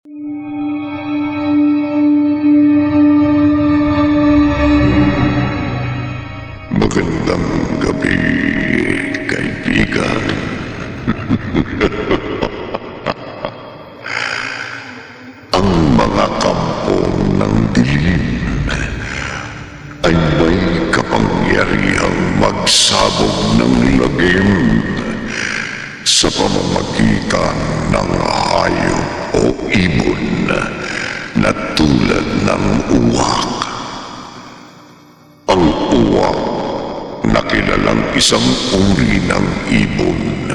Magandang gabi, kaibigan. Ang mga kampong ng dilim ay may kapangyarihang magsabog ng lagim sa pamamagitan ng hayop o ibon na tulad ng uwak. Ang uwak na kilalang isang uri ng ibon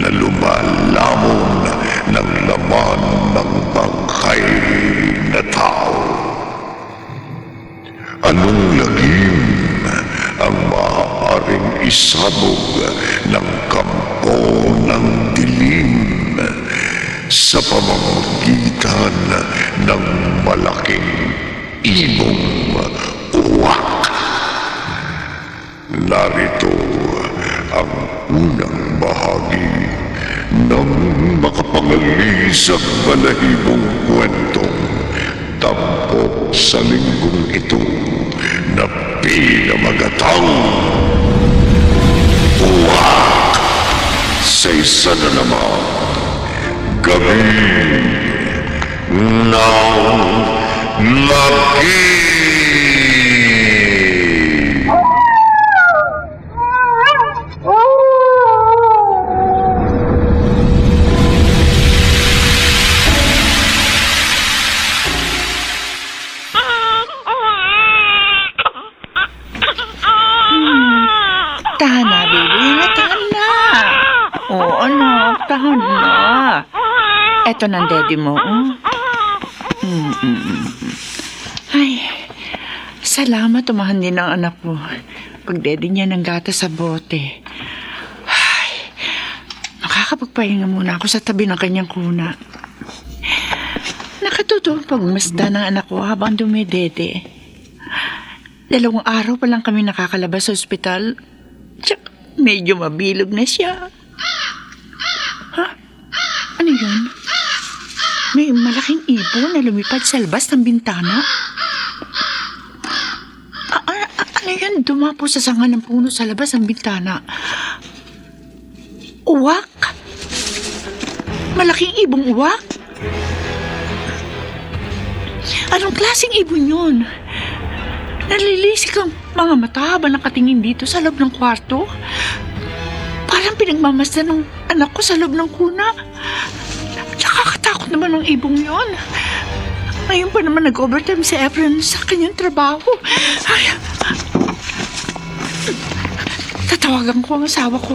na lumalamon ng laman ng bangkay na tao. Anong lagim ang maaaring isabog ng kampo ng dilim sa pamamagitan ng malaking ibong uwak? Narito ang unang bahagi ng makapangilisang balahibong kwentong tampok sa linggong ito na pinamagatang Uwak sa isa na naman gabi ng lagi. Tahan na, baby. Tahan na. Oo, anak. Tahan na. Eto ng daddy mo. Ay, salamat. Tumahan din ang anak ko. Pag-daddy niya ng gata sa bote. Ay, makakapagpahinga muna ako sa tabi ng kanyang kuna. Nakatuto pagmasda ng anak ko habang dumidede. 2 araw pa lang kami nakakalabas sa ospital. Tsak, medyo mabilog na siya. Ha? Ano yun? May malaking ibon na lumipad sa labas ng bintana. Ano yun? Dumapo sa sanga ng puno sa labas ng bintana. Uwak? Malaking ibong uwak? Anong klaseng ibon yun? Nalilisik ang mga mata habang nakatingin dito sa loob ng kwarto. Parang pinagmamasdan ng anak ko sa loob ng kuna. Nakakatakot naman ang ibong yon. Ngayon pa naman nag-overtime si Efren sa kanyang trabaho. Ay, tatawagan ko ang asawa ko.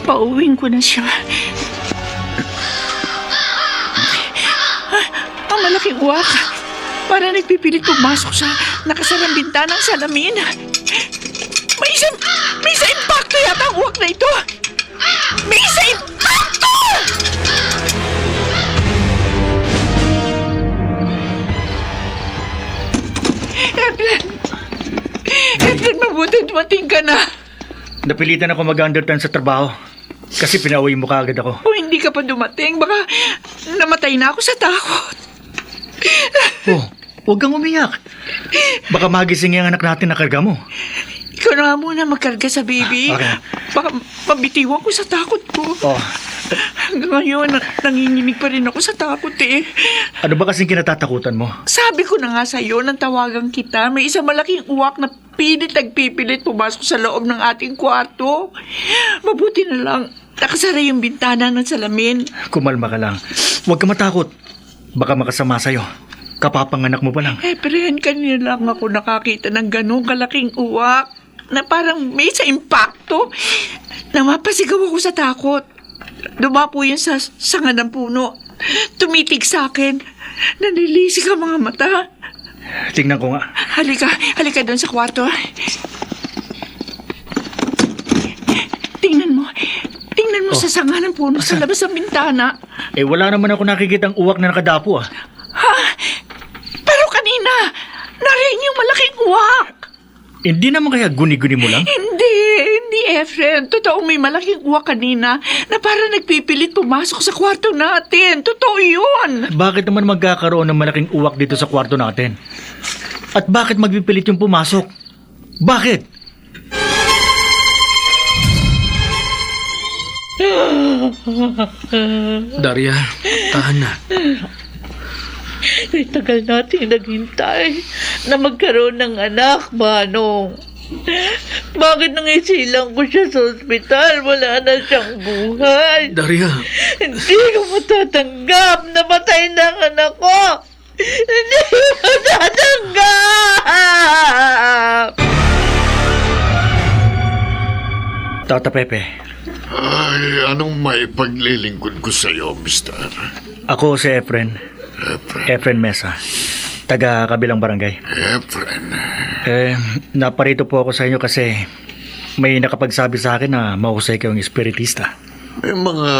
Pauwiin ko na siya. Ang malaking uwak. Para nagpipilit pumasok sa nakasarang bintanang salamin. May isa impacto yata ang uwak na ito. May isa impacto! Efren, mabuti dumating ka na. Napilitan ako mag-undertime sa trabaho kasi pinauwi mo kaagad ako. Kung hindi ka pa dumating, baka namatay na ako sa takot. Oh, huwag kang umiyak. Baka magising yung anak natin na karga mo. Ikaw na nga muna magkarga sa baby. Okay. Baka mabitiwan ko sa takot ko. Oh, Hanggang ngayon, nanginginig pa rin ako sa takot eh. ano ba kasing kinatatakutan mo? Sabi ko na nga sa'yo nang tawagan kita, may isang malaking uwak na nagpipilit pumasok sa loob ng ating kwarto. Mabuti na lang, nakasara yung bintana ng salamin. Kumalma ka lang. Huwag ka matakot. Baka makasama sa'yo. Kapapanganak mo pa lang. Pero kanina lang ako nakakita ng ganong kalaking uwak na parang may sa impacto. Namapasigaw ako sa takot. Dumapo yun sa sanga ng puno. Tumitig sa akin. Nanilisik ang mga mata. Tingnan ko nga. Halika doon sa kwarto. Tingnan mo sa sanga ng puno sa labas ng bintana. Wala naman ako nakikitang uwak na nakadapo ah. Ha? Pero kanina, narinig yung malaking uwak. Hindi naman kaya guni-guni mo lang? Hindi Efren, totoo may malaking uwak kanina na parang nagpipilit pumasok sa kwarto natin. Totoo yun. Bakit naman magkakaroon ng malaking uwak dito sa kwarto natin? At bakit magpipilit yung pumasok? Bakit? Daria, tahan na. Ay, tagal natin naghintay na magkaroon ng anak, Manong. Bakit nangisilang ko siya sa ospital? Wala na siyang buhay. Daria, Hindi ko matatanggap na patay na ang anak ko. Hindi ko matatanggap. Tata Pepe, Ay, anong maipaglilingkod ko sa iyo, mister? ako si Efren. Efren Mesa. Taga kabilang barangay. Efren. Naparito po ako sa inyo kasi may nakapagsabi sa akin na mahusay kayong espiritista. May mga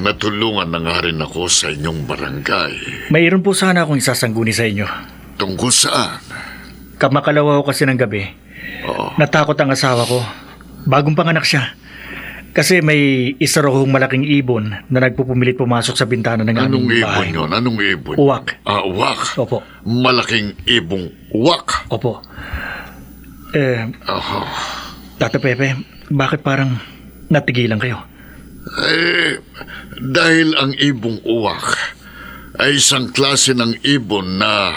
natulungan na nga rin ako sa inyong barangay. Mayroon po sana akong isasangguni sa inyo. Tungkol saan? Kamakalawa ko kasi ng gabi. Oo. Natakot ang asawa ko. Bagong panganak siya. Kasi may isa raw hong malaking ibon na nagpupumilit pumasok sa bintana ng Anong aming ibon bahay. yun? Anong ibon? Uwak. Uwak? Opo. Malaking ibong uwak? Opo. Aha. Tata Pepe, bakit parang natigilan kayo? Dahil ang ibong uwak ay isang klase ng ibon na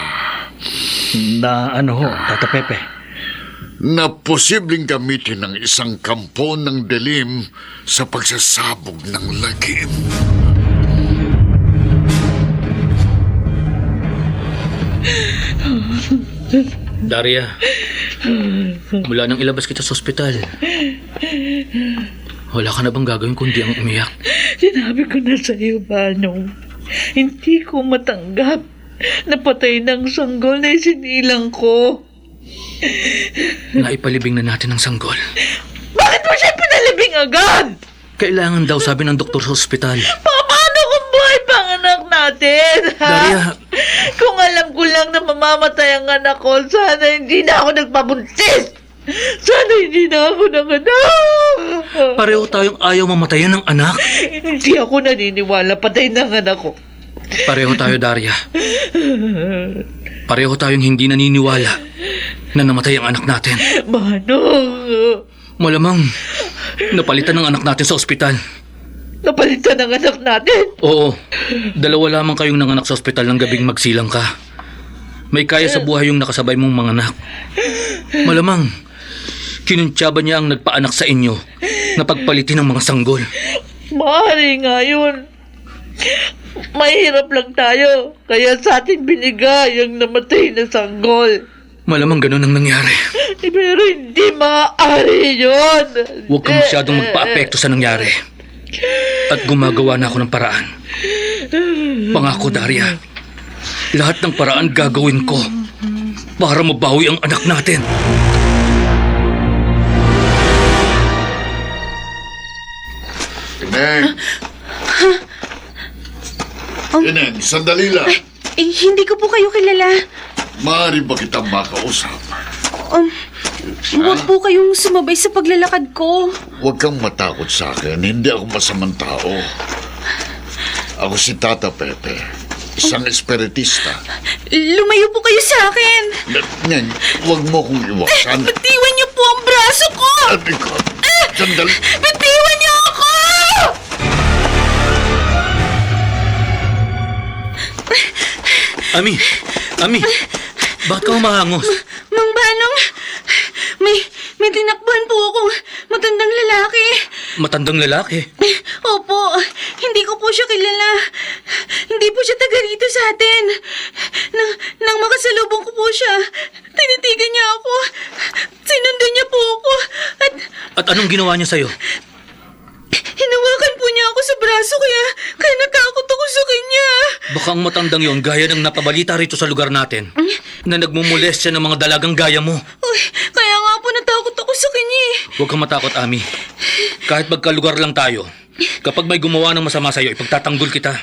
Tata Pepe? na posibleng gamitin ng isang kampo ng dilim sa pagsasabog ng lagim. Daria, mula nang ilabas kita sa ospital, wala ka na bang gagawin kundi ang umiyak? Sinabi ko na sa iyo, Manong. Hindi ko matanggap na patay ng sanggol na isinilang ko. Naipalibing na natin ang sanggol. Bakit mo siya pinalibing agad? Kailangan daw, sabi ng doktor sa ospital. Paano kung buhay pa ang anak natin? Ha? Daria. Kung alam ko lang na mamamatay ang anak ko, sana hindi na ako nagpabuntis. Sana hindi na ako nanganak. Pareho tayong ayaw mamatayan ng anak. Hindi ako naniniwala patay ng anak ko. Pareho tayo, Daria. Pareho tayong hindi naniniwala na namatay ang anak natin. Manong, Malamang napalitan ng anak natin sa ospital. napalitan ang anak natin. Oo, dalawa lamang kayong nanganak sa ospital ng gabing magsilang ka. May kaya sa buhay yung nakasabay mong mga anak. Malamang, kinuntsaba niya ang nagpaanak sa inyo na pagpalitin ng mga sanggol. Maaari nga yun. Mahirap lang tayo, kaya sa atin binigay ang namatay na sanggol. Malamang ganun ang nangyari. Pero hindi maaari yun. Huwag kang masyadong magpa-apekto sa nangyari. At gumagawa na ako ng paraan. Pangako, Daria. Lahat ng paraan gagawin ko para mabawi ang anak natin. Ineng! Ineng, sandali lang. Hindi ko po kayo kilala. Maaari ba kitang makausap? Huwag po kayong sumabay sa paglalakad ko. Huwag kang matakot sa akin. Hindi ako masamang tao. Ako si Tata Pepe, isang espiritista. Lumayo po kayo sa akin. Neng, huwag mo kong iwasan. Bitiwan niyo po ang braso ko. Sabi ko, sandali. Bitiwan niyo ako! Ami, bakit ka humahangos? Mang Banong, may tinakbuhan po akong matandang lalaki. Matandang lalaki. Opo, hindi ko po siya kilala. Hindi po siya taga rito sa atin. Nang makasalubong ko po siya, tinitigan niya ako. Sinundan niya po ako. At anong ginawa niya sa'yo? Hinawakan po niya ako sa braso kaya natakot ako sa kanya. Baka ang matandang yon gaya ng napabalita rito sa lugar natin na nagmumulestya ng mga dalagang gaya mo. Uy, kaya nga po natakot ako sa kanya eh. Huwag kang matakot, Ami. Kahit magkalugar lang tayo, kapag may gumawa ng masama sa'yo, ipagtatanggol kita.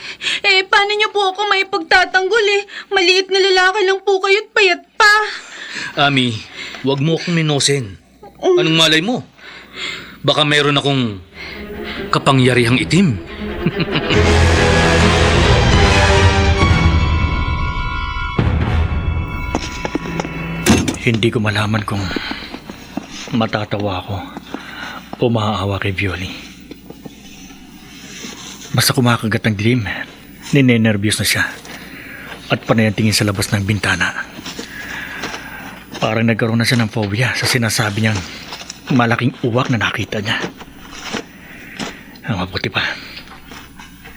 Paano niyo po ako may pagtatanggol eh? Maliit na lalaki lang po kayo at payat pa. Ami, huwag mo akong minosin. Anong malay mo? Baka meron akong kapangyarihang itim. Hindi ko malaman kung matatawa ako o maaawa kay Violi. Basta kumakagat ng dilim, ninenervyos na siya at panay ang tingin sa labas ng bintana. Parang nagkaroon na siya ng phobia sa sinasabi niyang malaking uwak na nakita niya. Ang mabuti pa,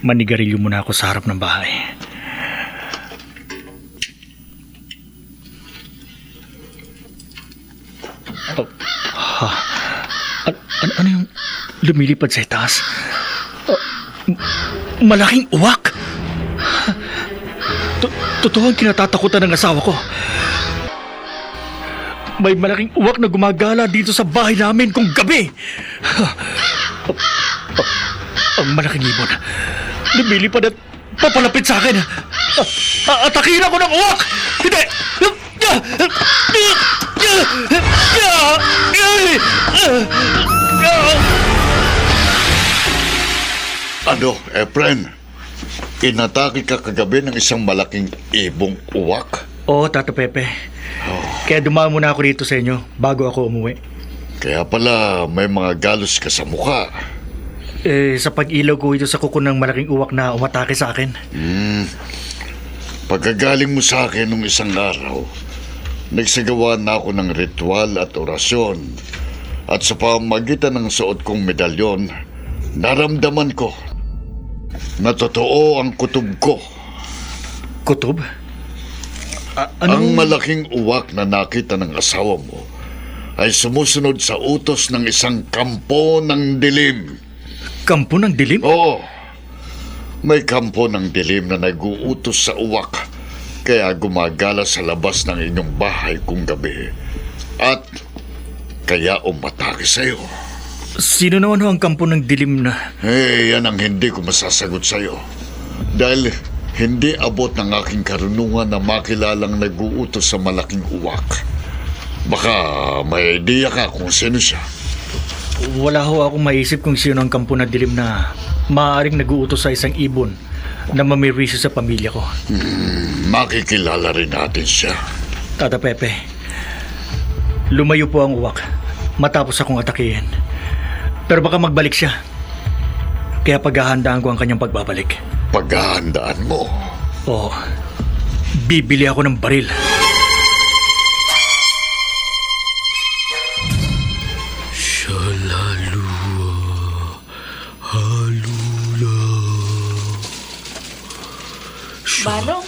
manigarilyo muna ako sa harap ng bahay. Oh, ano yung lumilipad sa itaas? Malaking uwak! Totoo ang kinatatakutan ng asawa ko. May malaking uwak na gumagala dito sa bahay namin kung gabi. Ang malaking ibon. Lumilipad at papalapit sa akin. Atakihin ako ng uwak! Hindi! Ano, Efren? Inatake ka kagabi ng isang malaking ibong uwak? Oo, Tata Pepe. Kaya dumaan muna ako dito sa inyo bago ako umuwi. Kaya pala may mga galos ka sa mukha. Sa pag-ilaw ko ito sa kuko ng malaking uwak na umatake sa akin. Pagkagaling mo sa akin nung isang araw, nagsagawa na ako ng ritual at orasyon. At sa pamagitan ng suot kong medalyon, naramdaman ko na totoo ang kutob ko. Kutob? Ang malaking uwak na nakita ng asawa mo ay sumusunod sa utos ng isang kampo ng dilim. Kampo ng dilim? Oo. May kampo ng dilim na nag-uutos sa uwak, kaya gumagala sa labas ng inyong bahay kung gabi. At kaya umatake sa'yo. Sino naman ho ang kampo ng dilim na... Yan ang hindi ko masasagot sa'yo. Dahil hindi abot ng aking karunungan na makilalang nag-uutos sa malaking uwak. Baka may idea ka kung sino siya. Wala ho akong maisip kung sino ang kampo ng dilim na maaaring nag-uutos sa isang ibon na mamirisyo sa pamilya ko. Makikilala rin natin siya. Tata Pepe, lumayo po ang uwak matapos akong atakihin. Pero baka magbalik siya. Kaya paghahandaan ko ang kanyang pagbabalik. Paghahandaan mo? Oo. Bibili ako ng baril. Manong?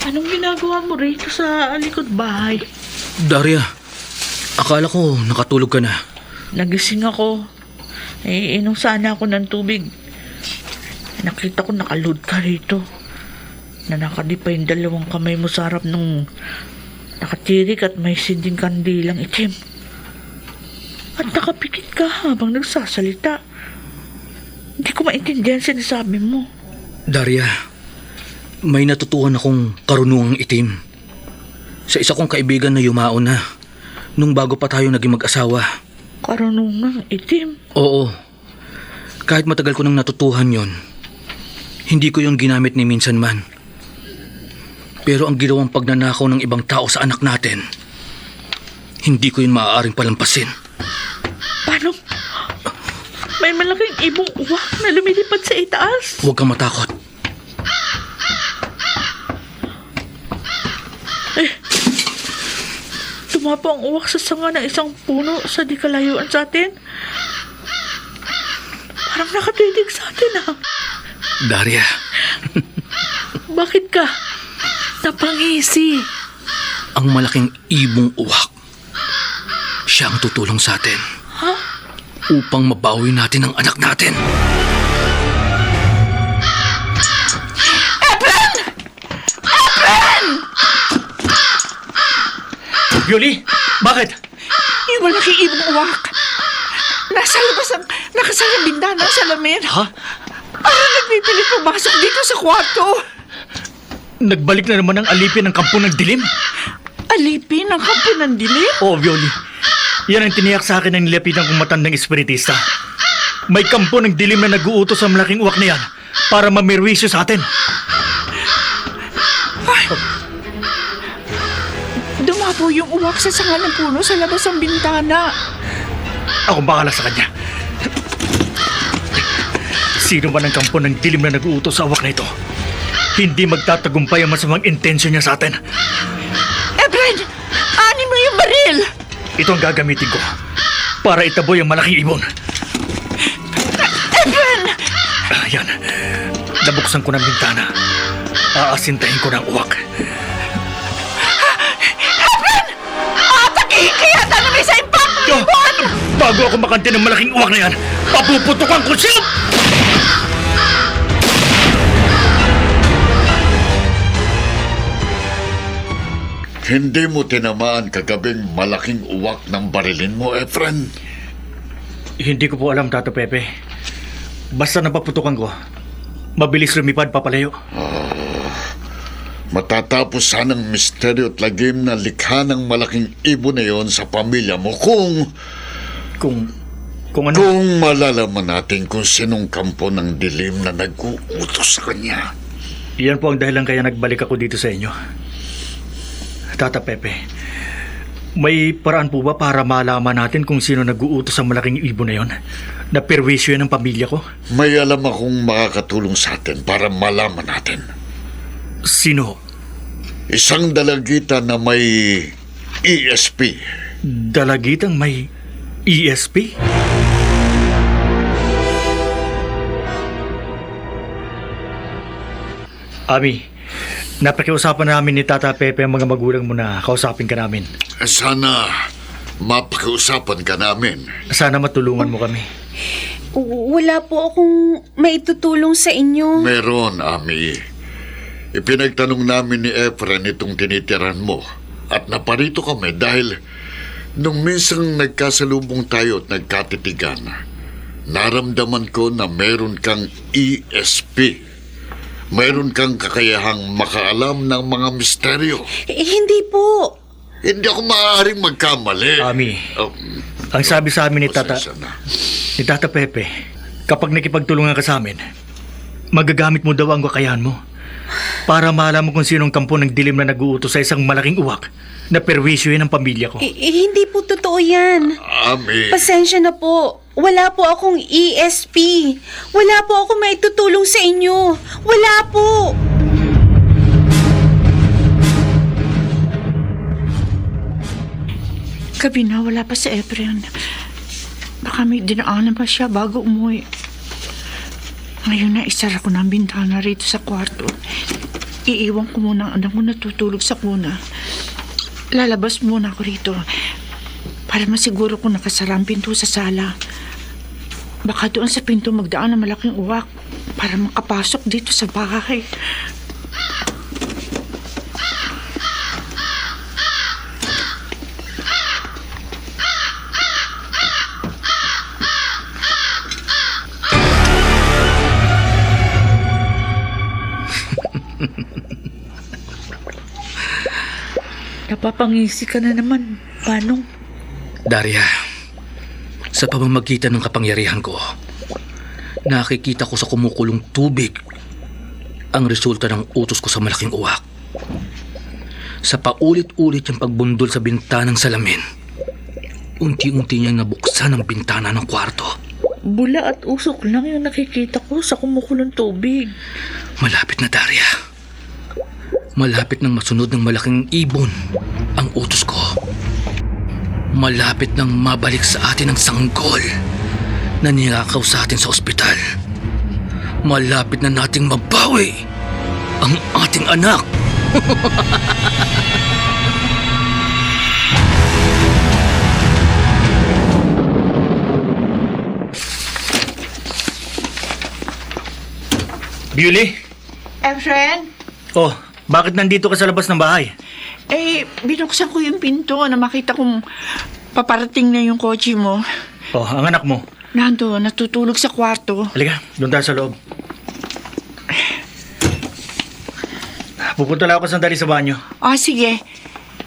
Anong ginagawa mo rito sa likod bahay? Daria, akala ko nakatulog ka na. Nagising ako. Iinom sana ako ng tubig. Nakita ko nakaload ka rito. Na nakadipa yung dalawang kamay mo sa harap nung nakatirik at may sinding kandilang itim. At nakapikit ka habang nagsasalita. Hindi ko maintindihan sinasabi mo. Daria, may natutuhan akong karunungang itim. Sa isa kong kaibigan na yumaon na nung bago pa tayo naging mag-asawa. Karunungang itim? Oo. Kahit matagal ko nang natutuhan yon, hindi ko yon ginamit ni minsan man. Pero ang ginawang pagnanakaw ng ibang tao sa anak natin, hindi ko yun maaaring palampasin. Paano? May malaking ibong uwak na lumilipad sa itaas. Huwag kang matakot. Tumapo ang uwak sa sanga ng isang puno sa di kalayuan sa atin. Parang nakatitig sa atin, ha? Daria. Bakit ka? Napangisi. Ang malaking ibong uwak, siya ang tutulong sa atin. Ha? Upang mabawi natin ang anak natin. Violi, bakit? Yung malaking ibong uwak. Nasa labas ang nakasalang bintana sa salamin. Ha? Parang nagpipilit pumasok dito sa kwarto. Nagbalik na naman ang alipin ng kampo ng dilim? Alipin ang kampo ng dilim? Oo, Violi. Yan ang tiniyak sa akin ng nilapitan kong matandang espiritista. May kampo ng dilim na nag-uutos sa malaking uwak na yan para mamirwisyo sa atin. Dumabo yung uwak sa sanga ng puno sa labas ng bintana. Ako bahala sa kanya. Sino man ang kampo ng dilim na nag-uutos sa uwak na ito, hindi magtatagumpay ang masamang intensyon niya sa atin. Efren! Ani mo yung baril! Ito ang gagamitin ko para itaboy ang malaking ibon. Efren! Ayan. Nabuksan ko ng bintana. Aasintahin ko ng uwak. Atakihin kaya tanamay sa impact ng ibon! Bago ako makanti ng malaking uwak na yan, papuputukan ko siya! Hindi mo tinamaan kagabing malaking uwak ng barilin mo, Efren. Hindi ko po alam, Tato Pepe. Basta napaputukan ko, mabilis lumipad papalayo. Matatapos sanang misteryo at lagim na likha ng malaking ibon na yon sa pamilya mo kung Kung ano... kung malalaman natin kung sinong kampo ng dilim na nag-uutos sa kanya. Iyan po ang dahilan kaya nagbalik ako dito sa inyo. Tata Pepe, may paraan po ba para malaman natin kung sino nag-uutos sa malaking ibon na yon? Na perwisyo yan ng pamilya ko? May alam akong makakatulong sa atin para malaman natin. Sino? Isang dalagita na may ESP. Dalagitang may ESP? Ami, napakiusapan namin ni Tata Pepe ang mga magulang mo na kausapin ka namin. Sana mapakiusapan ka namin. Sana matulungan mo kami. Wala po akong maitutulong sa inyo. Meron, Ami. Ipinagtanong namin ni Efren itong tinitiran mo at naparito kami dahil nung minsang nagkasalubong tayo at nagkatitigan, naramdaman ko na meron kang ESP. Meron kang kakayahang makaalam ng mga misteryo. Hindi po. Hindi ako maaaring magkamali. Ami, Oh, ang sabi sa amin ni Tata Pepe, kapag nakipagtulungan ka sa amin, magagamit mo daw ang kakayahan mo para malaman kung sinong kampo ng dilim na nag-uutos sa isang malaking uwak na perwisyo yan ng pamilya ko. Hindi po totoo yan. Ami, Pasensya na po. Wala po akong ESP. Wala po akong maitutulong sa inyo. Wala po. Gabi na, wala pa si Efren. Baka may dinaanan pa siya bago umuwi. Ngayon na isara ko ng bintana rito sa kwarto. Iiwan ko muna ang anak ko natutulog sa kuna. Lalabas muna ako rito para masiguro kung nakasara ang pinto sa sala. Baka doon sa pinto magdaan ng malaking uwak para makapasok dito sa bahay. Napapangisi ka na naman, Manong. Daria, sa pamamagitan ng kapangyarihan ko, nakikita ko sa kumukulong tubig ang resulta ng utos ko sa malaking uwak. Sa paulit-ulit yung pagbundol sa bintanang salamin, unti-unti niyang nabuksan ang bintana ng kwarto. Bula at usok lang yung nakikita ko sa kumukulong tubig. Malapit na, Daria. Malapit nang masunod ng malaking ibon ang utos ko. Malapit nang mabalik sa atin ang sanggol na niyakaw sa atin sa ospital. Malapit na nating mabawi ang ating anak. Beauty? Efren? Oh, bakit nandito ka sa labas ng bahay? Binuksan ko yung pinto na makita kong paparating na yung kotse mo. Oh, ang anak mo. Nando, natutulog sa kwarto. Halika, doon tayo sa loob. Pupunta lang ako sandali sa banyo. Sige.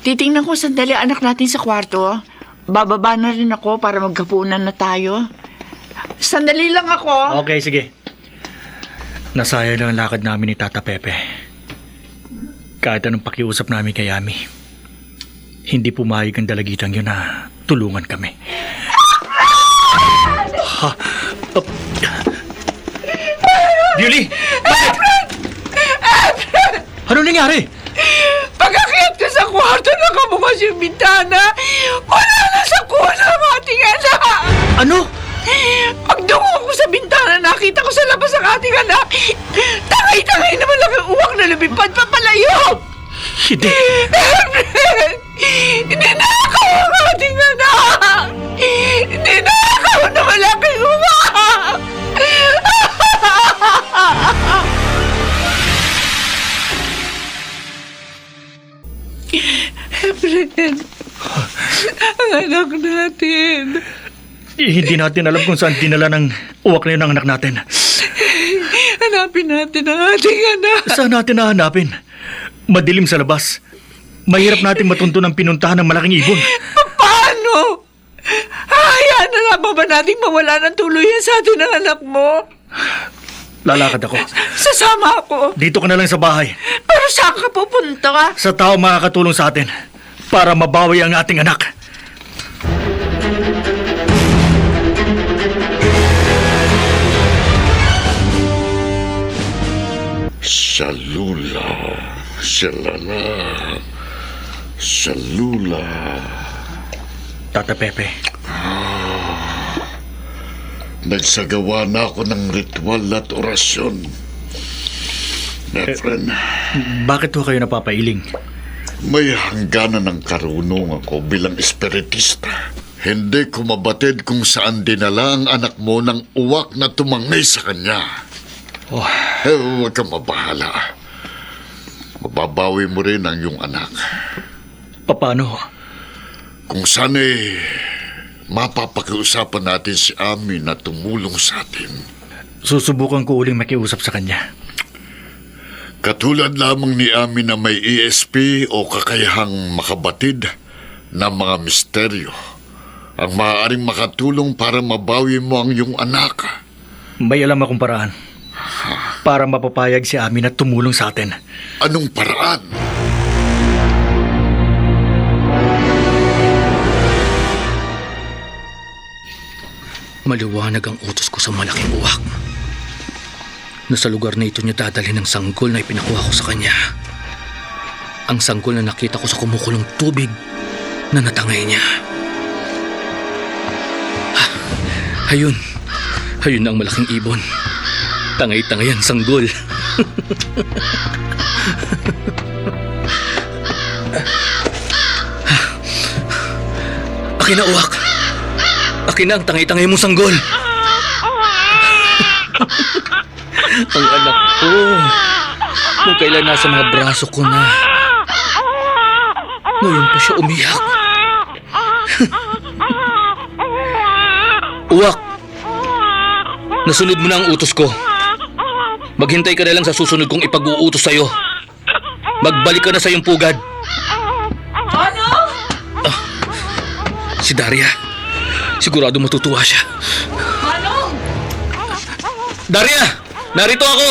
Titingnan ko sandali anak natin sa kwarto. bababa na rin ako para magkapunan na tayo. Sandali lang ako. Okay, sige. Nasayang lang ang lakad namin ni Tata Pepe. Kahit anong pakiusap namin kay Ami, hindi pumayag ang dalagitang yun na tulungan kami. Ha? Julie! Bakit? Ano nangyari? Pag-akyat ko sa kwarto, nakabukas yung bintana. Wala na sa kuha ang ating anak. Ano? Pagdungo ko sa bintana, nakita ko sa labas ang ating anak. Tangay-tangay naman lang ang uwak na lumipad papalayo. Hindi. Hindi na ako ang ating anak. Hindi na ako na malaking uwak. Efren, ang anak natin. Hindi natin alam kung saan dinala ng uwak na yun ang anak natin. Hanapin natin ang ating anak. Saan natin nahanapin? Madilim sa labas. Mahirap natin matunto ng pinuntahan ng malaking ibon. Paano? Hayaan na lang ba nating mawala ng tuluyan sa atin ang anak mo? Lalakad ako. Sasama ako. Dito ka na lang sa bahay. Pero saan ka pupunta? Sa tao makakatulong sa atin para mabawi ang ating anak. Salula, salala, salula. Tata Pepe, Nagsagawa na ako ng ritual at orasyon. Efren, bakit ho kayo napapailing? may hangganan ng karunungan ko bilang espiritista. Hindi ko mabatid kung saan dinala ang anak mo ng uwak na tumangay sa kanya. Oh, Huwag kang mabahala. Mababawi mo rin ang iyong anak. paano ho? Kung sana'y mapapakiusapan natin si Ami na tumulong sa atin. Susubukan ko uling makiusap sa kanya. Katulad lamang ni Ami na may ESP o kakayahang makabatid ng mga misteryo ang maaaring makatulong para mabawi mo ang iyong anak. May alam akong paraan para mapapayag si Ami na tumulong sa atin. Anong paraan? Maliwanag ang utos ko sa malaking uwak. Na sa lugar na ito niya dadalhin ang sanggol na ipinakuha ko sa kanya. Ang sanggol na nakita ko sa kumukulong tubig na natangay niya. Ayun. Ayun na ang malaking ibon. Tangay-tangay ang sanggol. Akin na uwak. Akin na ang tangay-tangay mong sanggol. Ang anak ko. Nung kailan nasa mga braso ko na. Ngayon pa siya umiyak. Uwak! Nasunod mo na ang utos ko. Maghintay ka na lang sa susunod kong ipag-uutos sa'yo. Magbalik ka na sa iyong pugad. Ano? Si Daria. Sigurado matutuwa siya. Ano? Daria! Narito ako!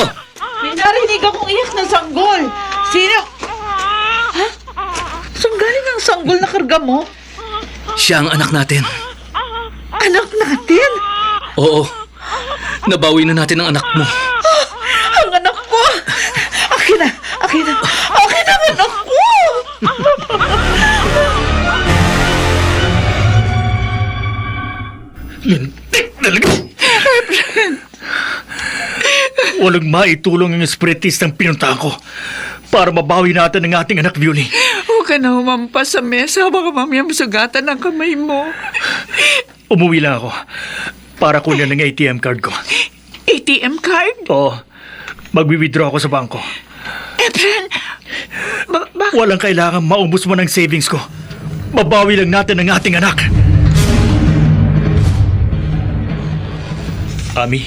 May narinig akong iyak ng sanggol. Sino? Ha? Saan galing ang sanggol na karga mo? Siya ang anak natin. Anak natin? Oo. Nabawi na natin ang anak mo. Ang anak ko! Akin na! Akin na! Akin ang anak ko! Lintik talaga! Walang maitulong ang espiritistang pinuntahan ko para mabawi natin ang ating anak, Violi. Huwag ka na humampas sa mesa. Baka mamaya masugatan ang kamay mo. Umuwi lang ako para kunin ang ATM card ko. ATM card? Oo, magwi-withdraw ako sa bangko. Efren! Bakit? Walang kailangan maubos mo ng savings ko. Mabawi lang natin ang ating anak. Ami,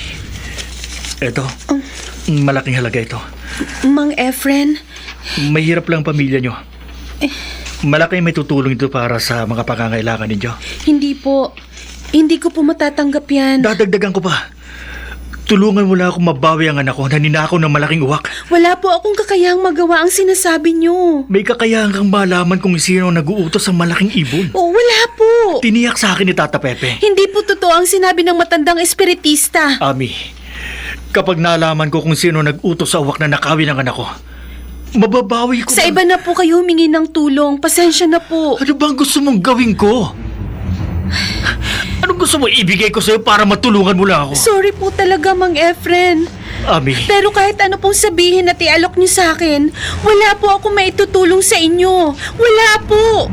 eto, malaking halaga ito. Mang Efren, Mahirap lang pamilya nyo. Malaki may tutulong ito para sa mga pangangailangan ninyo. Hindi po. Hindi ko po matatanggap yan. Dadagdagan ko pa. Tulungan mo lang ako mabawi ang anak ko na ninakaw ng malaking uwak. Wala po akong kakayahang magawa ang sinasabi niyo. May kakayahan kang malaman kung sino ang nag-uutos ng malaking ibon. Oh, wala po. Tiniyak sa akin ni Tata Pepe. Hindi po totoo ang sinabi ng matandang espiritista. Ami, kapag nalaman ko kung sino nag-utos sa uwak na nakawin ang anak ko, mababawi ko. Sa iba na po kayo humingi ng tulong. Pasensya na po. Ano bang gusto mong gawin ko? Anong gusto mo ibigay ko sa'yo para matulungan mo lang ako? Sorry po talaga, Mang Efren. Ami, Pero kahit ano pong sabihin at ialok niyo sa akin, wala po ako maitutulong sa inyo. Wala po.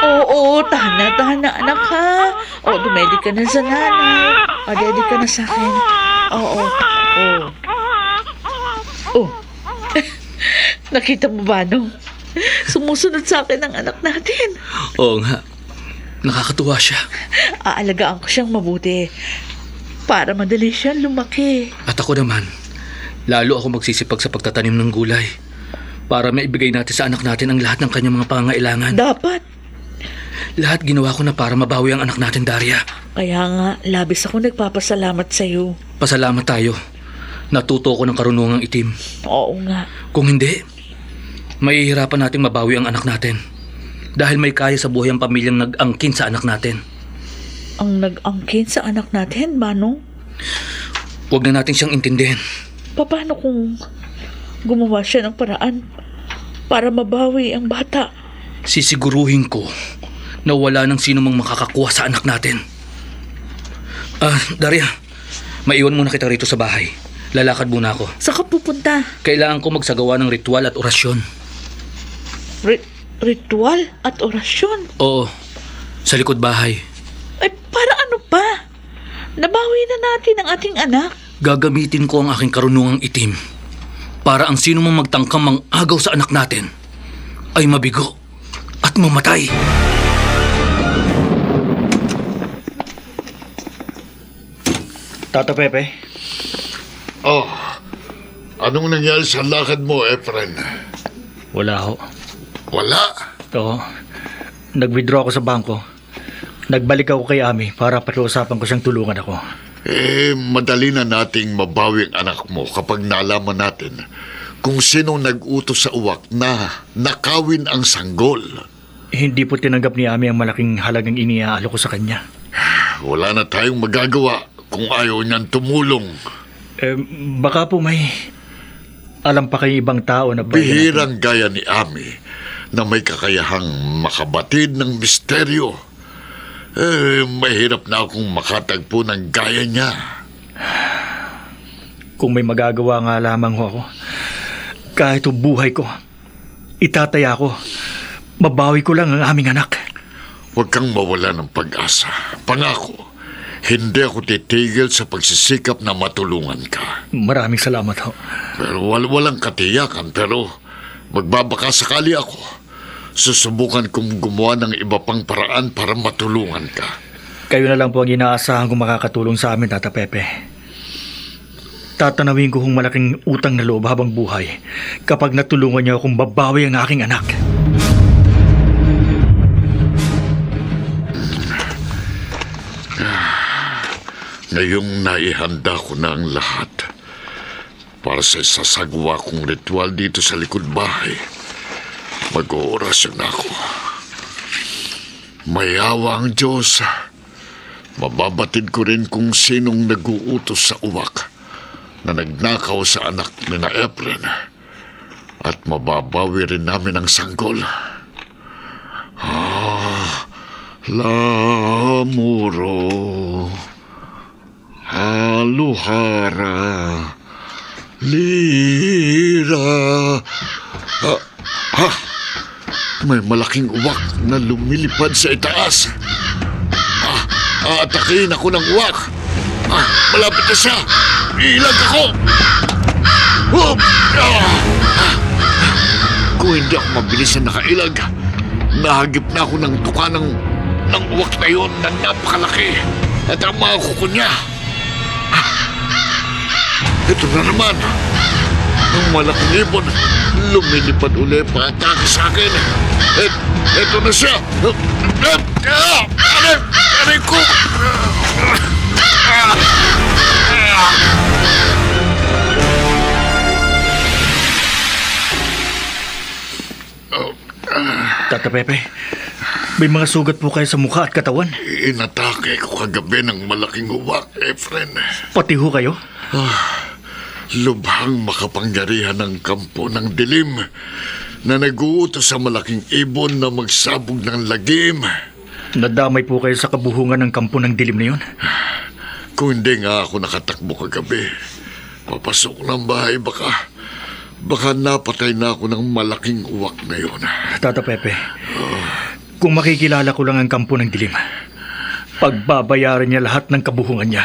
Oo, tahan na, anak ha. O, dumedi ka na sa nanay. O, dedi ka na sa akin. Oo. Oh. Nakita mo ba, no? Sumusunod sa akin ang anak natin. Oo nga. Nakakatuwa siya. Aalagaan ko siyang mabuti para madali siyang lumaki. At ako naman, lalo ako magsisipag sa pagtatanim ng gulay para maibigay natin sa anak natin ang lahat ng kanyang mga pangangailangan. Dapat. Lahat ginawa ko na para mabawi ang anak natin, Daria. Kaya nga, labis ako nagpapasalamat sa'yo. Pasalamat tayo. Natuto ko ng karunungang itim. Oo nga. Kung hindi, mahihirapan nating mabawi ang anak natin. Dahil may kaya sa buhay ang pamilyang nag-angkin sa anak natin. Ang nag-angkin sa anak natin, Manong? Huwag na natin siyang intindihin. Paano kung gumawa siya ng paraan para mabawi ang bata? Sisiguruhin ko na wala nang sino mang makakakuha sa anak natin. Daria, maiwan muna kita rito sa bahay. Lalakad muna ako. Saan ka pupunta? Kailangan ko magsagawa ng ritual at orasyon. Ritual at orasyon? Oo, sa likod bahay. Ay, para ano pa? Nabawi na natin ang ating anak. Gagamitin ko ang aking karunungang itim para ang sino mang magtangkang mang-agaw sa anak natin ay mabigo at mamatay. Tata Pepe, Oh, anong nangyari sa lakad mo, Efren? wala ho. Wala. Oo, nag-withdraw ako sa bangko. Nagbalik ako kay Ami para pakiusapan ko siyang tulungan ako. Madali na nating mabawi ang anak mo kapag nalaman natin kung sino nag-utos sa uwak na nakawin ang sanggol. Hindi po tinanggap ni Ami ang malaking halagang iniaalok ko sa kanya. Wala na tayong magagawa kung ayaw niyan tumulong. Baka po may alam pa kayo ibang tao na Bihirang gaya ni Ami na may kakayahang makabatid ng misteryo. Mahirap na akong makatagpo ng gaya niya. Kung may magagawa nga lamang ho ako, kahit ang buhay ko, itataya ko, mabawi ko lang ang aming anak. Huwag kang mawala ng pag-asa. Pangako, hindi ako titigil sa pagsisikap na matulungan ka. Maraming salamat ho. Pero walang katiyakan, pero magbabaka sakali ako. Susubukan kong gumawa ng iba pang paraan para matulungan ka. Kayo na lang po ang inaasahan kong makakatulong sa amin, Tata Pepe. Tatanawin ko kung malaking utang na loob habang buhay kapag natulungan niyo akong babawi ang aking anak. Ngayong naihanda ko na ang lahat para sa sasagwa kong ritual dito sa likod bahay. Mag-oorasyon ako. Mayawa ang Diyos. Mababatid ko rin kung sinong nag-uutos sa uwak na nagnakaw sa anak ni na Efren. At mababawi rin namin ang sanggol. Lamuro. Haluhara. Lira. May malaking uwak na lumilipad sa itaas. Atakihin ako ng uwak. Malapit na siya. Ilag ako. Kung hindi ako mabilis na nakailag, nahagip na ako ng tuka ng uwak na yun na napakalaki at ang mga kuko niya. Ito na naman. Ang malaking ibon, lumilipad uli pa-atake sa akin. Eto na siya. Aray ko! Tata Pepe, may mga sugat po kayo sa mukha at katawan. Inatake ko kagabi ng malaking uwak, Efren. Pati ho kayo. Lubhang makapangyarihan ng kampo ng dilim na nag-uutos sa malaking ibon na magsabog ng lagim. Nadamay po kayo sa kabuhungan ng kampo ng dilim na yun. Kung hindi nga ako nakatakbo kagabi, papasok ng bahay baka napatay na ako ng malaking uwak na yun. Tata Pepe, kung makikilala ko lang ang kampo ng dilim, pagbabayaran niya lahat ng kabuhungan niya.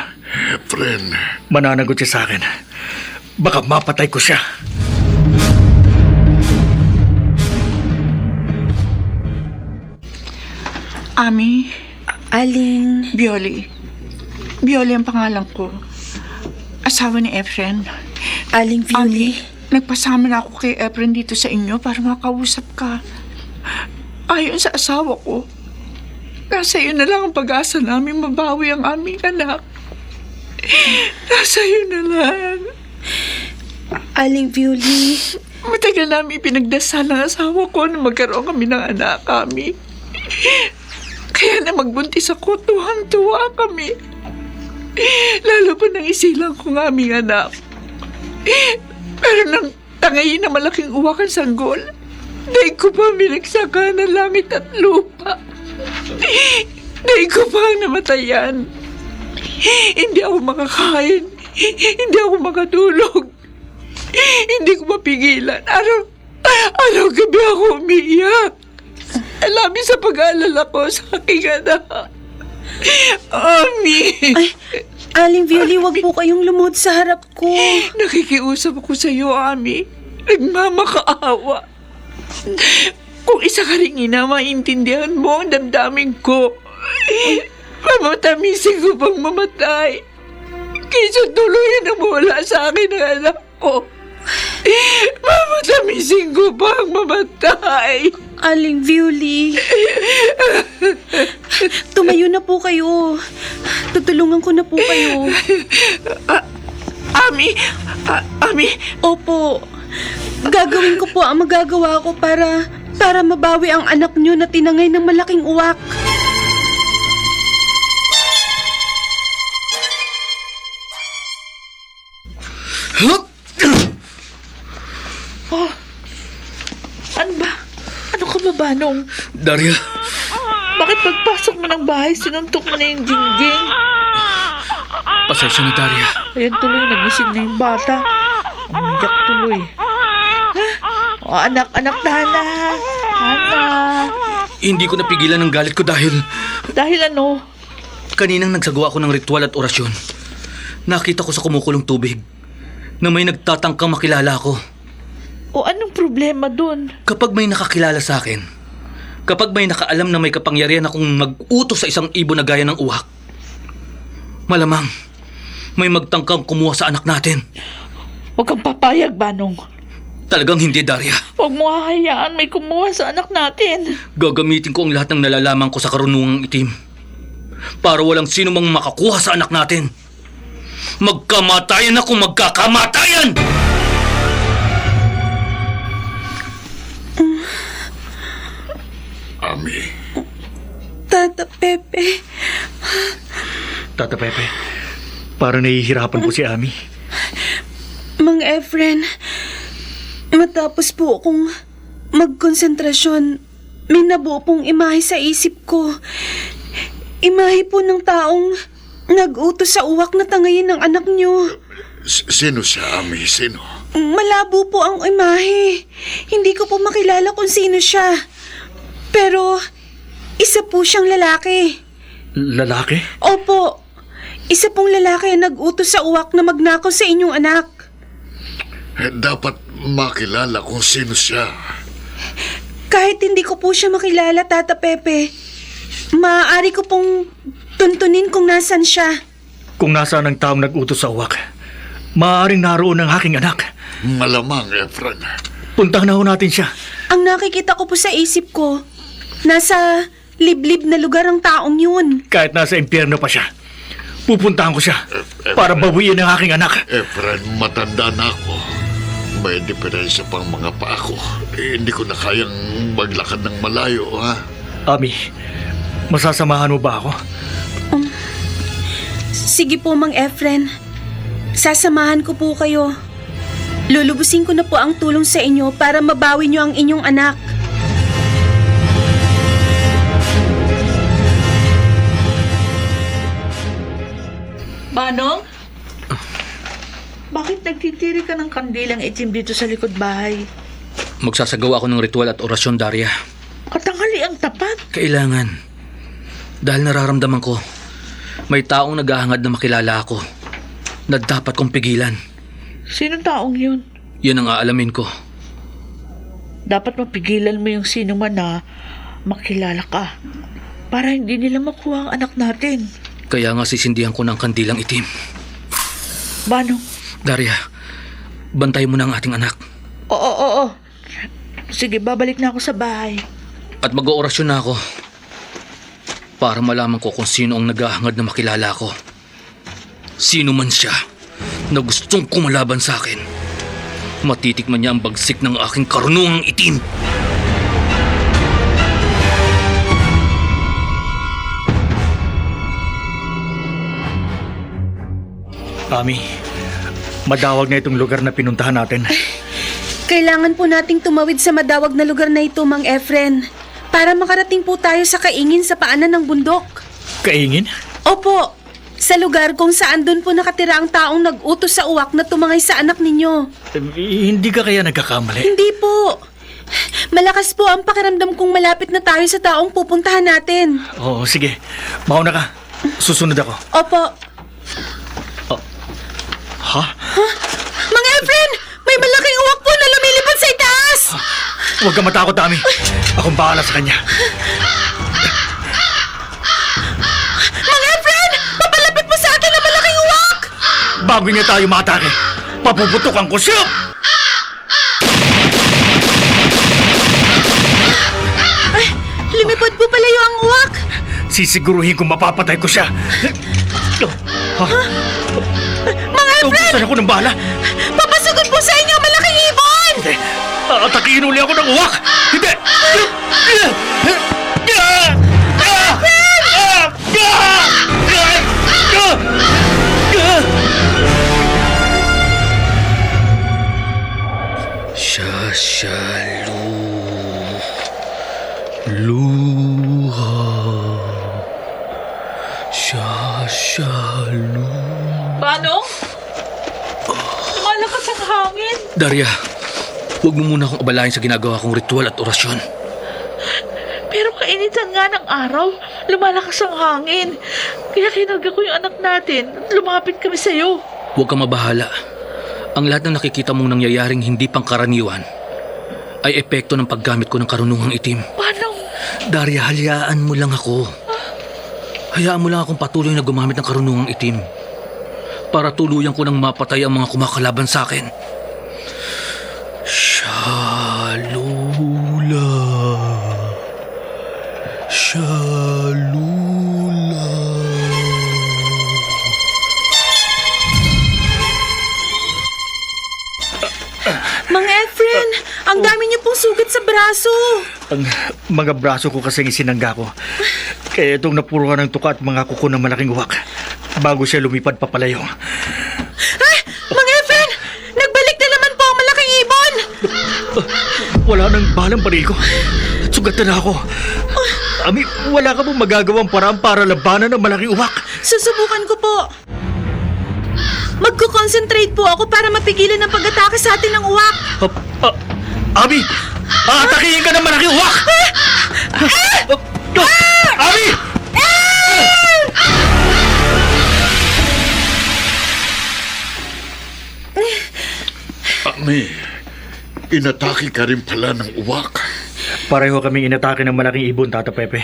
Efren, Mananagot siya sa akin. Baka mapatay ko siya. Ami, Aling... Bioli. Bioli ang pangalan ko. Asawa ni Efren. Aling Ami, Violi. nagpasama na ako kay Efren dito sa inyo para makausap ka. Ayon sa asawa ko, nasa iyo na lang ang pag-asa namin mabawi ang aming anak. Nasa iyo na lang. Aling Violi. Matagal namin pinagdasal ng asawa ko na magkaroon kami ng anak kami. Kaya na magbuntis ako, tuwang-tuwa kami. Lalo pa nang isilang ko ng aming anak. Pero nang tangayin na malaking uwakan sanggol, dahil ko pa minagsaka ng langit at lupa. Dahil ko pa ang namatayan. Hindi ako makakain. Hindi ako makatulog. Hindi ko mapigilan. Araw-gabi ako umiiyak. Alamin sa pag-aalala ko sa aking anak. Ami! Ay, Aling Violi, wag po kayong lumuhod sa harap ko. Nakikiusap ako sa iyo, Ami. Nagmamakaawa. Kung isa ka rin ina, maintindihan mo ang damdamin ko. Mamatamisin ko bang mamatay? Kaysa tuluyan na mawala sa akin ang anak ko. Mamatamisin ko bang mamatay? Aling Violi. Tumayo na po kayo. Tutulungan ko na po kayo. Ami! Ami! Opo. Gagawin ko po ang magagawa ko para mabawi ang anak niyo na tinangay ng malaking uwak. Oh, ano ba? Ano ka ba, Banong? Daria, Bakit pagpasok mo ng bahay, sinuntok mo na yung jingjing? pasensya na Daria. Ayan tuloy, nagising na yung bata. Umiyak tuloy. O, anak, Dana. Anak. Hindi ko napigilan ang galit ko dahil Dahil ano? kaninang nagsagawa ako ng ritual at orasyon. Nakita ko sa kumukulong tubig na may nagtatangkang makilala ko. O, anong problema dun? Kapag may nakakilala sa akin, kapag may nakaalam na may kapangyarihan akong mag-utos sa isang ibon na gaya ng uwak, malamang may magtangkang kumuha sa anak natin. Huwag kang papayag, Banong. Talagang hindi, Daria. Huwag mo hahayaan may kumuha sa anak natin. Gagamitin ko ang lahat ng nalalaman ko sa karunungang itim para walang sino mang makakuha sa anak natin. Magkamatayan akong magkakamatayan! Ami, Tata Pepe. Tata Pepe, parang nahihirapan po si Ami. Mang Efren, matapos po akong magkonsentrasyon, may nabuo pong imahe sa isip ko. Imahe po ng taong nag-utos sa uwak na tangayin ng anak niyo. sino siya, Ami? Sino? Malabo po ang imahe. Hindi ko po makilala kung sino siya. Pero, isa po siyang lalaki. Lalaki? Opo, isa pong lalaki ang nag-utos sa uwak na magnakaw sa inyong anak. Dapat makilala kung sino siya. Kahit hindi ko po siya makilala, Tata Pepe, maaari ko pong tuntunin kung nasan siya. Kung nasaan ang taong nag-utos sa uwak, maaaring naroon ang aking anak. Malamang, Efren. Puntahan na ho natin siya. Ang nakikita ko po sa isip ko, nasa liblib na lugar ang taong yun. Kahit nasa impyerno pa siya, pupuntahan ko siya para bawiin ang aking anak. Efren, matanda na ako. May diferensya pang mga paa ko. Hindi ko na kayang maglakad ng malayo, ha? Ami, masasamahan mo ba ako? Sige po, Mang Efren. Sasamahan ko po kayo. Lulubusin ko na po ang tulong sa inyo para mabawi niyo ang inyong anak. Manong? Bakit nagtitiri ka ng kandilang itim dito sa likod bahay? Magsasagawa ako ng ritual at orasyon, Daria. Katanghali ang tapat. Kailangan. Dahil nararamdaman ko, may taong naghahangad na makilala ako na dapat kong pigilan. Sinong taong yun? Yan ang aalamin ko. Dapat mapigilan mo yung sino man na makilala ka para hindi nila makuha ang anak natin. Kaya nga sisindihan ko ng kandilang itim. Manong? Daria, bantay mo na ang ating anak. Oo. Sige, babalik na ako sa bahay. At mag-oorasyon na ako para malaman ko kung sino ang naghahangad na makilala ko. Sino man siya na gustong kumalaban sa akin, matitikman niya ang bagsik ng aking karunungang itim. Ami, madawag na itong lugar na pinuntahan natin. Kailangan po nating tumawid sa madawag na lugar na ito, Mang Efren, para makarating po tayo sa kaingin sa paanan ng bundok. Kaingin? Opo, sa lugar kung saan doon po nakatira ang taong nag-utos sa uwak na tumangay sa anak ninyo. Hindi ka kaya nagkakamali? Hindi po. Malakas po ang pakiramdam kong malapit na tayo sa taong pupuntahan natin. Oo, sige. Mauna ka. Susunod ako. Opo. Ha? Mang Efren, may malaking uwak po na lumilipad sa itaas. Huwag ka matakot, Ami. Akong bahala sa kanya. Mang Efren, papalapit po sa atin ang malaking uwak. Bago niya tayo matake, papuputukan ko siya! Ay, lumipad po palayo ang uwak. Sisiguruhin kong mapapatay ko siya. Ha? Mang Efren, Ubusan ako ng bala. papasugod po sa inyo ang malaking ibon. Hindi. Atakihin uli ako ng uwak. Hindi. Shashalu Luha Shashalu. Manong? Lumalakas ang hangin. Daria, huwag mo muna akong abalahin sa ginagawa kong ritual at orasyon. Pero kainitan nga ng araw, lumalakas ang hangin. Kaya kinarga ko yung anak natin at lumapit kami sa'yo. Huwag kang mabahala. Ang lahat ng nakikita mong nangyayaring hindi pangkaraniwan ay epekto ng paggamit ko ng karunungang itim. Manong? Daria, hayaan mo lang ako. Hayaan mo lang akong patuloy na gumamit ng karunungang itim para tuluyan ko nang mapatay ang mga kumakalaban sa akin. Shalula. Shalula. Mang Efren, ang dami niyo pong sugat sa braso. Ang mga braso ko kasing isinangga ko. Kaya itong napuruhan ng tuka at mga kuko ng malaking uwak bago siya lumipad papalayo. Ay, Mang Efren, nagbalik na naman po ang malaking ibon. Wala nang balang baril ko. Sugatan na ako. Ami, wala ka bang magagawang paraan para labanan ng malaking uwak? Susubukan ko po. Magko-concentrate po ako para mapigilan ang pag-atake sa atin ng uwak. Abi! Aatakihin ka ng malaking uwak! Abi! Ami, inatake ka rin pala ng uwak. Pareho kaming inatake ng malaking ibon, Tata Pepe.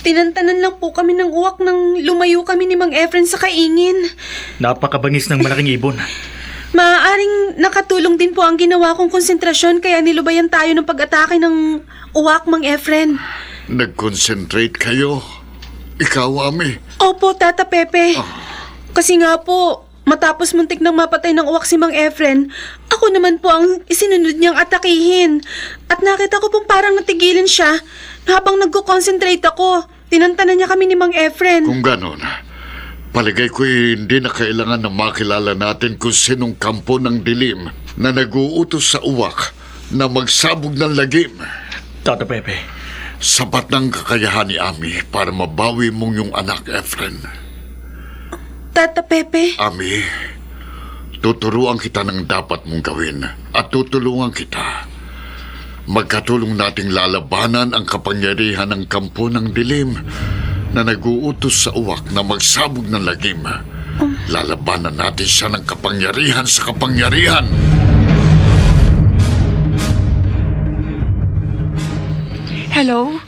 Tinantanan lang po kami ng uwak nang lumayo kami ni Mang Efren sa kaingin. Napakabangis ng malaking ibon. Maaaring nakatulong din po ang ginawa kong konsentrasyon kaya nilubayan tayo ng pag-atake ng uwak, Mang Efren. Nag-concentrate kayo. Ikaw, Ami. Opo, Tata Pepe. Kasi nga po, matapos muntik nang mapatay ng uwak si Mang Efren, ako naman po ang isinunod niyang atakihin. At nakita ko pong parang natigilin siya habang nagko-concentrate ako. Tinantanan niya kami ni Mang Efren. Kung ganon, paligay ko hindi na kailangan na makilala natin kung sinong kampo ng dilim na nag-uutos sa uwak na magsabog ng lagim. Tata Pepe, Sapat ng kakayahan ni Ami para mabawi mong yung anak, Efren. Tata Pepe, Ami, tuturuan kita ng dapat mong gawin at tutulungan kita. Magkatulong nating lalabanan ang kapangyarihan ng kampo ng dilim na nag-uutos sa uwak na magsabog ng lagim. Lalabanan natin siya ng kapangyarihan sa kapangyarihan. Hello?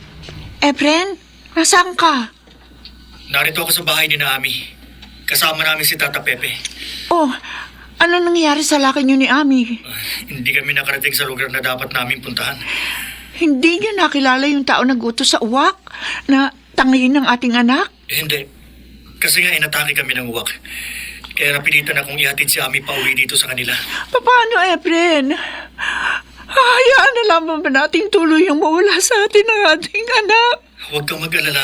Efren? Nasaan ka? narito ako sa bahay ni Naami. Kasama namin si Tata Pepe. Oh, ano nangyari sa laki niyo ni Ami? Hindi kami nakarating sa lugar na dapat namin puntahan. Hindi niyo nakilala yung tao nag-utos sa uwak na tangin ng ating anak? Hindi. Kasi nga inatake kami ng uwak. Kaya napilitan akong ihatid si Ami pauwi dito sa kanila. Paano, Efren? Hayaan na lamang ba nating tuluyang mawala sa atin ang ating anak? Huwag kang mag-alala.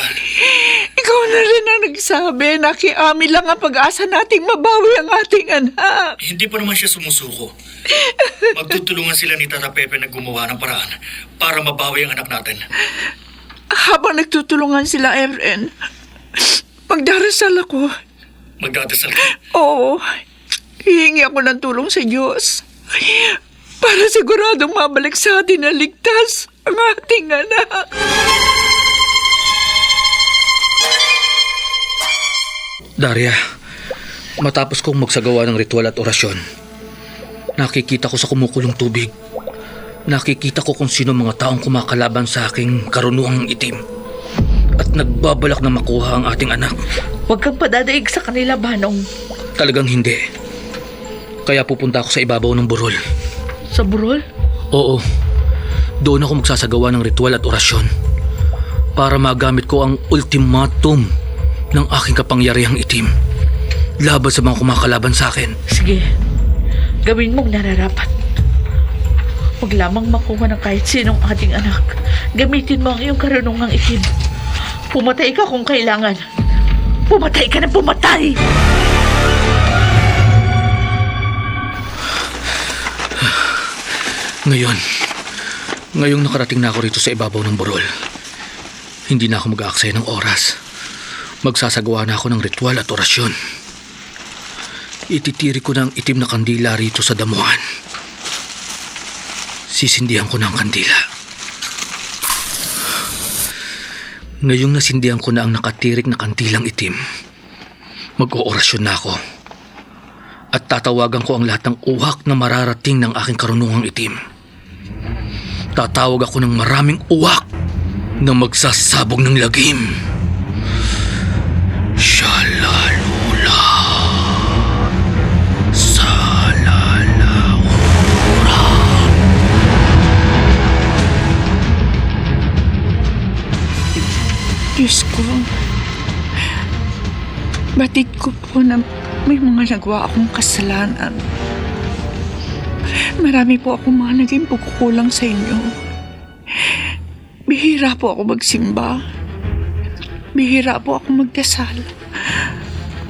Ikaw na rin ang nagsabi na kay Ami lang ang pag-asa nating mabawi ang ating anak. Hindi pa naman siya sumusuko. Magtutulungan sila ni Tata Pepe na gumawa ng paraan para mabawi ang anak natin. Habang nagtutulungan sila, Efren, magdarasal ako. Magdadasal ka. Oo, hihingi ako ng tulong sa Diyos para siguradong mabalik sa atin na ligtas ang ating anak. Daria, matapos kong magsagawa ng ritual at orasyon, nakikita ko sa kumukulong tubig. Nakikita ko kung sino mga taong kumakalaban sa aking karunungang itim. At nagbabalak na makuha ang ating anak. Huwag kang padadaig sa kanila, Banong. Talagang hindi. Kaya pupunta ako sa ibabaw ng burol. Sa burol? Oo. Doon ako magsasagawa ng ritual at orasyon para magamit ko ang ultimatum ng aking kapangyarihang itim laban sa mga kumakalaban sa akin. Sige, gawin mong nararapat. Huwag lamang makuha ng kahit sinong ating anak. Gamitin mo ang iyong karunungang itim. Pumatay ka kung kailangan. Pumatay ka na pumatay! Ngayong nakarating na ako rito sa ibabaw ng burol, hindi na ako mag-aaksaya ng oras. Magsasagawa na ako ng ritual at orasyon. Ititiri ko ng itim na kandila rito sa damuhan. Sisindihan ko na ang kandila. Ngayong nasindihan ko na ang nakatirik na kandilang itim, mag-oorasyon na ako. At tatawagan ko ang lahat ng uwak na mararating ng aking karunungang itim. Tatawag ako ng maraming uwak na magsasabog ng lagim. Shalalula. Salalaura. Diyos ko, batid ko po na may mga nagawa akong kasalanan. Marami po akong mga naging pagkukulang sa inyo. Bihira po ako magsimba. Bihira po ako magdasal.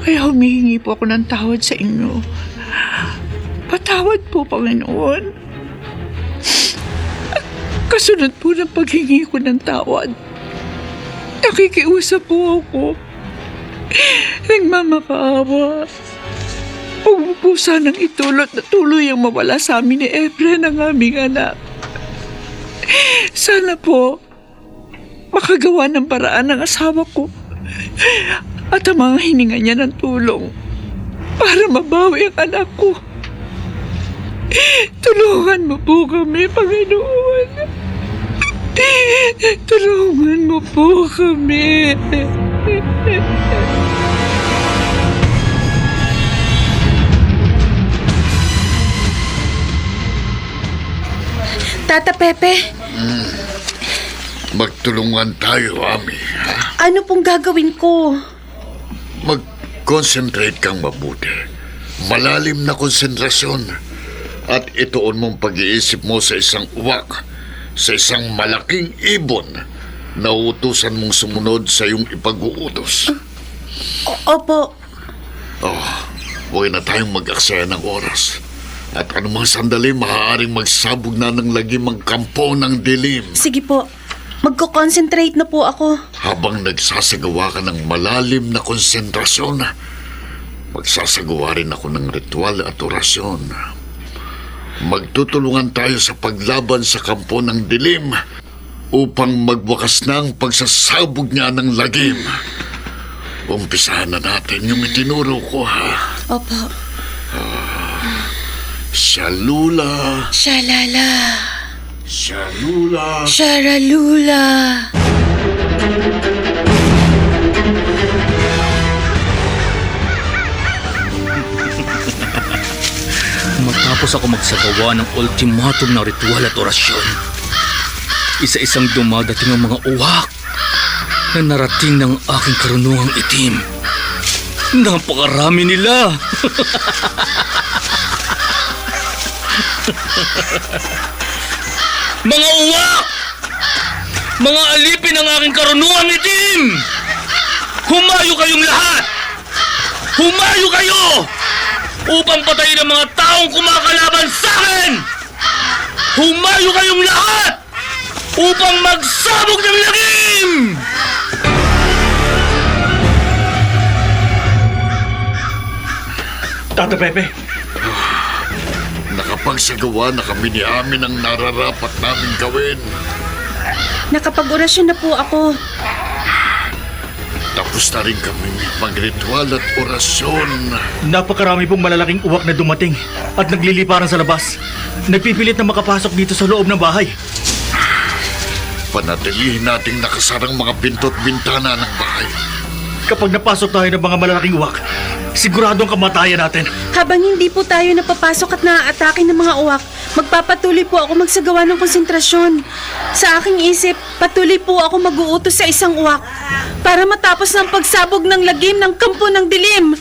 Kaya humihingi po ako ng tawad sa inyo. Patawad po, Panginoon. Kasunod po ng paghingi ko ng tawad, nakikiusap po ako. Nagmamakaawa. Huwag mo po sanang itulot na tuloy ang mawala sa amin ni Efren ang aming anak. Sana po makagawa ng paraan ng asawa ko at ang mga hininga niya ng tulong para mabawi ang anak ko. Tulungan mo po kami, Panginoon. Tulungan mo po kami. Tata Pepe, Magtulungan tayo, Ami. Ha? ano pong gagawin ko? Mag-concentrate kang mabuti. Malalim na konsentrasyon. At ituon mong pag-iisip mo sa isang uwak, sa isang malaking ibon na utusan mong sumunod sa iyong ipag-uutos. Opo. Huwag na tayong mag-aksaya ng oras. At anumang sandali, maaaring magsabog na ng lagim ang kampo ng dilim. Sige po. Magko-concentrate na po ako. Habang nagsasagawa ka ng malalim na konsentrasyon, magsasagawa rin ako ng ritual at orasyon. Magtutulungan tayo sa paglaban sa kampo ng dilim upang magwakas na ang pagsasabog niya ng lagim. Umpisahan na natin yung itinuro ko, ha? Opo. Shalula, Shalala. shalula. Sharalula. Matapos ako magsagawa ng ultimatum na ritual at orasyon, isa-isang dumadating ang mga uwak na narating ng aking karunungang itim. Napakarami nila! Mga uwak! Mga alipin ng aking karunungang itim! Humayo kayong lahat! Humayo kayo! Upang patayin ang mga taong kumakalaban sa akin! Humayo kayong lahat! Upang magsabog ng lagim! Tata Pepe, Nakapagsagawa na kami ni Amin ang nararapat namin gawin. Nakapag-orasyon na po ako. Tapos na rin kami mag-ritual at orasyon. napakarami pong malalaking uwak na dumating at nagliliparan sa labas. Nagpipilit na makapasok dito sa loob ng bahay. Panatilihin nating nakasarang mga pinto't bintana ng bahay. Kapag napasok tayo ng mga malalaking uwak, siguradong kamatayan natin. Habang hindi po tayo napapasok at naaatake ng mga uwak, magpapatuloy po ako magsagawa ng konsentrasyon. Sa aking isip, patuloy po ako mag-uutos sa isang uwak para matapos ng pagsabog ng lagim ng kampo ng dilim.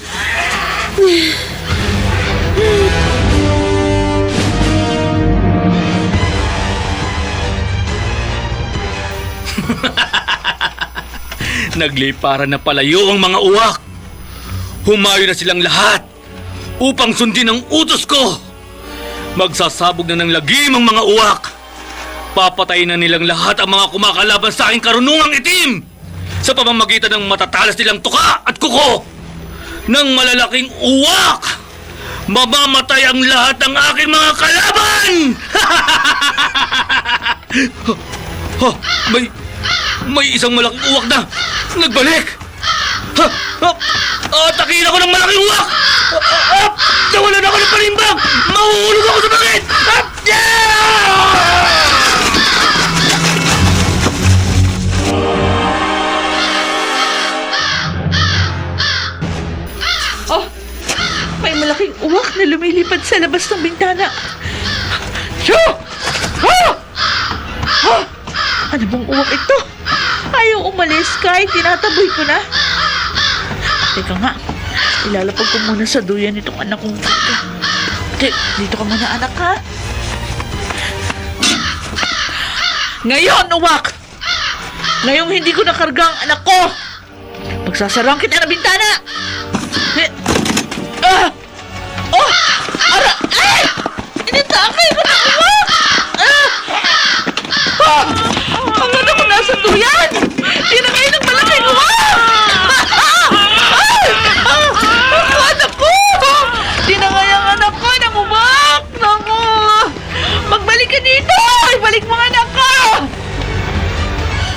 Nagliparan na palayo ang mga uwak. Humayo na silang lahat upang sundin ang utos ko. Magsasabog na ng lagim ang mga uwak. Papatayin na nilang lahat ang mga kumakalaban sa aking karunungang itim sa pamamagitan ng matatalas nilang tuka at kuko. Ng malalaking uwak, mamamatay ang lahat ng aking mga kalaban! May isang malaking uwak na nagbalik! Atakin ako ng malaking uwak! Nawalan ako ng panimbang! Mahuhulog ako sa bakit! Oh, may malaking uwak na lumilipad sa labas ng bintana. Shoo! Ah! Ah! Ano bang uwak ito? Ayaw umalis kahit tinataboy ko na. Teka nga, ilalapag ko muna sa duyan itong anak kong dito. Dito ka muna, anak, ha? Ngayon, uwak! Ngayong hindi ko nakarga ang anak ko, magsasarang kita ng bintana! Oh! Ara! Ay! Initakay ko na uwak! Ang ano ko nasa duyan! Tinangay ng malaking uwak! Ang anak ko! Tinangay ang anak ko ng uwak! Naku! Magbalik ka dito! Ibalik mo ang anak ko!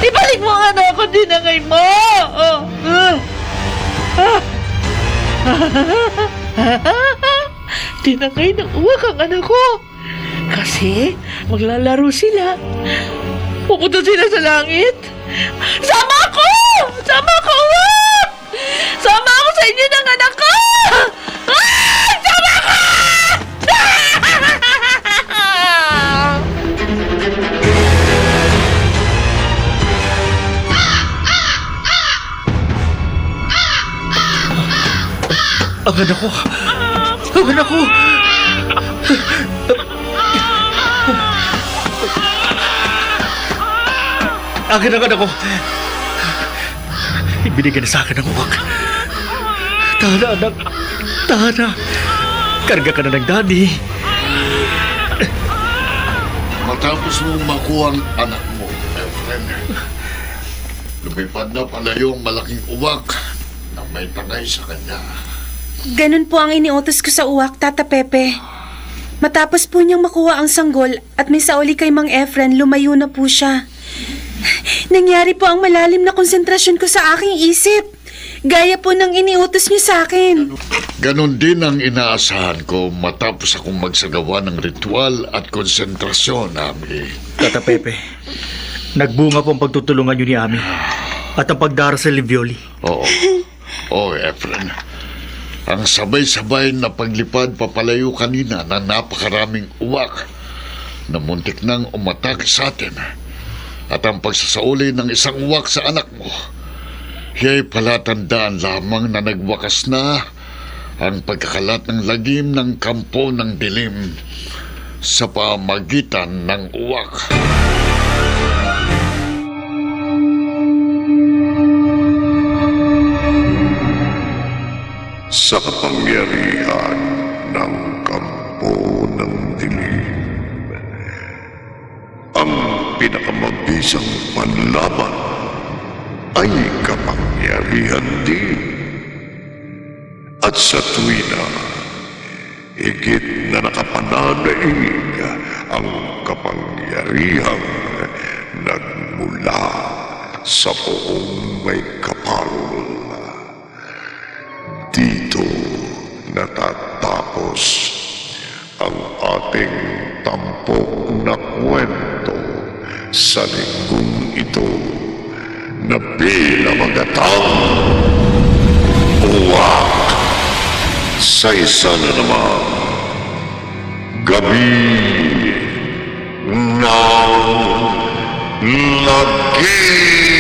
Ibalik mo ang anak ko! Tinangay mo! Tinangay ng uwak ang anak ko! Kasi maglalaro sila. Pupunta sila sa langit. Sama ako! Sama ako, uwak! Sama ako sa inyo ng anak ko! Sama ako! Ang anak ko! Ang anak ko! Akin ang anak ko! Ibinigay na sa akin ang uwak. Tana, anak. Tana. Karga ka na ng daddy. Matapos mong makuha ang anak mo, Efren, lumipad na pala yung malaking uwak na may tangay sa kanya. Ganun po ang iniutos ko sa uwak, Tata Pepe. Matapos po niyang makuha ang sanggol at may sauli kay Mang Efren, lumayo na po siya. Nangyari po ang malalim na konsentrasyon ko sa aking isip. Gaya po ng iniutos niyo sa akin. Ganon din ang inaasahan ko matapos akong magsagawa ng ritual at konsentrasyon, Ami. Tata Pepe, nagbunga po ang pagtutulungan niyo ni Ami at ang pagdarasal ni Violi. Oo. Oo, Efren. Ang sabay-sabay na paglipad papalayo kanina na napakaraming uwak na muntik nang umatake sa atin. At ang pagsasauli ng isang uwak sa anak mo, hiya'y palatandaan lamang na nagwakas na ang pagkakalat ng lagim ng kampo ng dilim sa pamagitan ng uwak. Sa kapangyarihan ng kampo ng dilim, ang pinakamabisang panlaban ay kapangyarihan din. At sa tuwina, higit na nakapananaig ang kapangyarihang nagmula sa buong may kapal. Dito natatapos ang ating tampok na kwento sa linggong ito na pinamagatang uwak sa isa na namang gabi ng lagi.